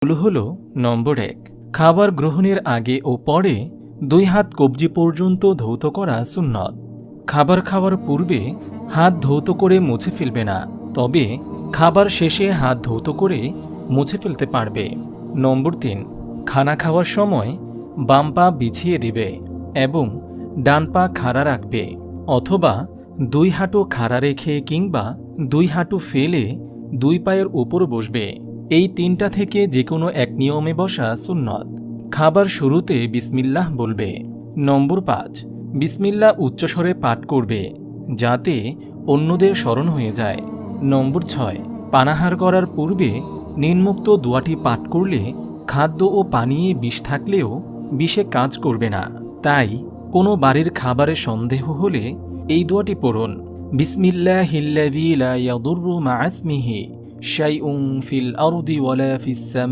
এগুলো হলো নম্বর 1, খাবার গ্রহণের আগে ও পরে 2 হাত কবজি পর্যন্ত ধৌত করা সুন্নত। খাবার খাওয়ার পূর্বে হাত ধৌত করে মুছে ফেলবে না, তবে খাবার শেষে হাত ধৌত করে মুছে ফেলতে পারবে। নম্বর 3, খানা খাওয়ার সময় বাম পা বিছিয়ে দিবে এবং ডান পা খাড়া রাখবে, অথবা 2 হাঁটু খাড়া রেখে কিংবা 2 হাঁটু ফেলে 2 পায়ের উপর বসবে। এই 3টা থেকে যে কোনো এক নিয়মে বসা সুন্নত। খাবার শুরুতে বিসমিল্লাহ বলবে। নম্বর 5, বিসমিল্লাহ উচ্চস্বরে পাঠ করবে যাতে অন্যদের স্মরণ হয়ে যায়। নম্বর 6, পানাহার করার পূর্বে নিম্নোক্ত দোয়াটি পাঠ করলে খাদ্য ও পানীয়ে বিষ থাকলেও বিষে কাজ করবে না। তাই কোনো বাড়ির খাবারে সন্দেহ হলে এই দোয়াটি পড়ুন। বিসমিল্লাহিল্লাযী লা ইয়াদুররু মা ইসমিহি শাইউন ফিল আরদি ওয়ালা ফিস সামা